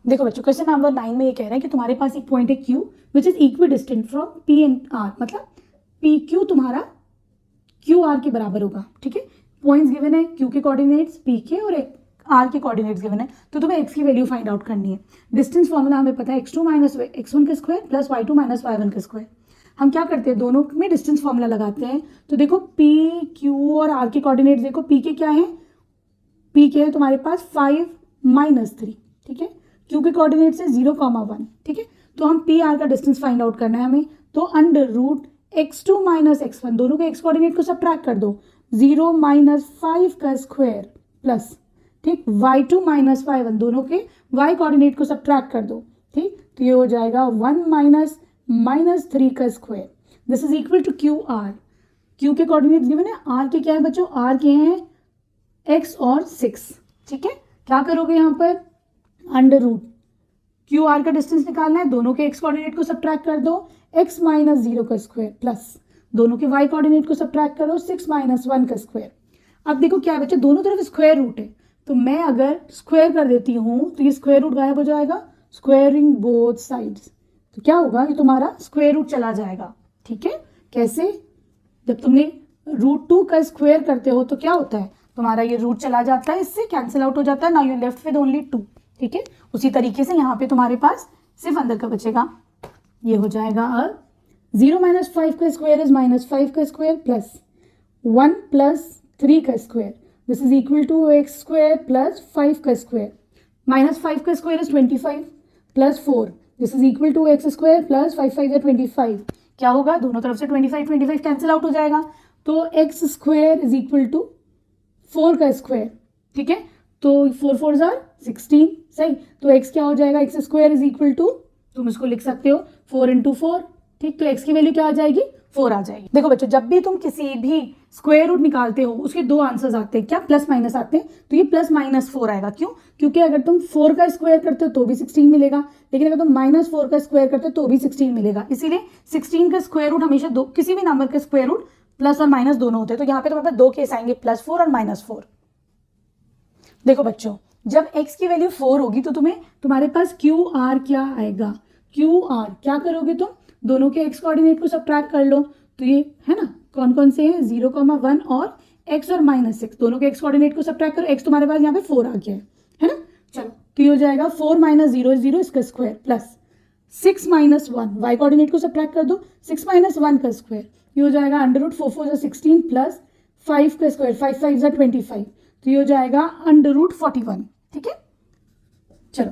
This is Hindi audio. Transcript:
देखो बच्चों क्वेश्चन नंबर 9 में ये कह रहा है कि तुम्हारे पास एक पॉइंट है Q which is equi distant from P and R, मतलब PQ तुम्हारा QR के बराबर होगा। ठीक है, पॉइंट्स गिवन है, Q के कोऑर्डिनेट्स P के और R के कोऑर्डिनेट्स गिवन है, तो तुम्हें X की वैल्यू फाइंड आउट करनी है। डिस्टेंस फॉर्मूला हमें पता है x2 माइनस x1 का square plus y2 minus y1 का स्क्वायर। हम क्या करते हैं, दोनों में डिस्टेंस फॉर्मूला लगाते हैं। तो देखो P Q और R के कोऑर्डिनेट्स देखो, P के क्या है, P के है तुम्हारे पास 5 माइनस 3, ठीक है। Q के कोऑर्डिनेट्स है 0,1, ठीक है। तो हम P R का डिस्टेंस फाइंड आउट करना है हमें, तो under root x2 minus x1, दोनों के x कोऑर्डिनेट को सब्ट्रैक्ट कर दो, 0 माइनस 5 का स्क्वायर प्लस, ठीक, y2 माइनस y1, दोनों के y कोऑर्डिनेट को सब्ट्रैक्ट कर दो, ठीक। तो ये हो जाएगा 1 माइनस 3 का square. This is equal to Q R. Q के कोऑर्डिनेट्स गिवन है, आर के क्या है बच्चों, आर के हैं x और 6, ठीक है। क्या करोगे यहाँ पर, अंडर रूट क्यू आर का डिस्टेंस निकालना है, दोनों के x कोऑर्डिनेट को सब्ट्रैक्ट कर दो, x माइनस 0 का स्क्वायर प्लस दोनों के y कोऑर्डिनेट को सब्ट्रैक्ट करो, 6 माइनस 1 का स्क्वायर। अब देखो क्या बच्चे, दोनों तरफ स्क्वायर रूट है, तो मैं अगर स्क्वायर कर देती हूँ तो ये स्क्वायर रूट गायब हो जाएगा, स्क्वायरिंग बोथ साइड्स, तो क्या होगा, ये तुम्हारा स्क्वायर रूट चला जाएगा। ठीक है, कैसे, जब तुमने √2 का स्क्वायर करते हो तो क्या होता है, तुम्हारा ये रूट चला जाता है, इससे कैंसिल आउट हो जाता है, now you left with only 2। ठीक है, उसी तरीके से यहाँ पे तुम्हारे पास सिर्फ अंदर का बचेगा, ये हो जाएगा अब 0 माइनस 5 का स्क्वायर इज माइनस 5 का स्क्वायर प्लस 1 प्लस 3 का square, this is equal to x square plus 5 का स्क्वायर, माइनस 5 का square is 25 plus 4, this is equal to x square plus 5 5 25। क्या होगा, दोनों तरफ से 25 कैंसिल आउट हो जाएगा, तो x square is equal to 4 का स्क्वायर, ठीक है। तो 4 4 जार 16, सही। तो x क्या हो जाएगा, x square is equal to, तुम इसको लिख सकते हो 4 इंटू 4, ठीक। तो x की वैल्यू क्या आ जाएगी, 4 आ जाएगी। देखो बच्चों, जब भी तुम किसी भी स्क्वायर रूट निकालते हो उसके दो आंसर्स आते हैं, क्या, प्लस माइनस आते हैं, तो ये प्लस माइनस 4 आएगा। क्यों, क्योंकि अगर तुम 4 का स्क्वायर करते हो तो भी 16 मिलेगा, लेकिन अगर तुम माइनस 4 का स्क्वायर करते हो तो भी 16 मिलेगा। इसीलिए 16 का स्क्वायर रूट हमेशा दो, किसी भी नंबर का स्क्वायर रूट प्लस और माइनस दोनों होते हैं। तो यहाँ पे तुम्हारे पास दो केस आएंगे, +4 और -4। देखो बच्चों, जब x की वैल्यू 4 होगी तो तुम्हारे पास क्यू आर क्या आएगा, क्यू आर क्या करोगे तुम, दोनों के x कोऑर्डिनेट को सब्ट्रैक्ट कर लो, तो ये है ना, कौन कौन से हैं, 0,1 और x और -6, दोनों के x कोऑर्डिनेट को सब्ट्रैक्ट करो, x तुम्हारे पास यहाँ पे 4 आ गया है ना। चलो, तो ये हो जाएगा 4 माइनस 0 0 इसका square plus 6 minus 1, y coordinate को सब्ट्रैक्ट कर दो, 6 माइनस 1 का स्क्वायर, ये हो जाएगा अंडर रूट 4 4 16 प्लस 5 का स्क्वायर, 5 5 25, तो ये हो जाएगा अंडर रूट 41। ठीक है, चलो।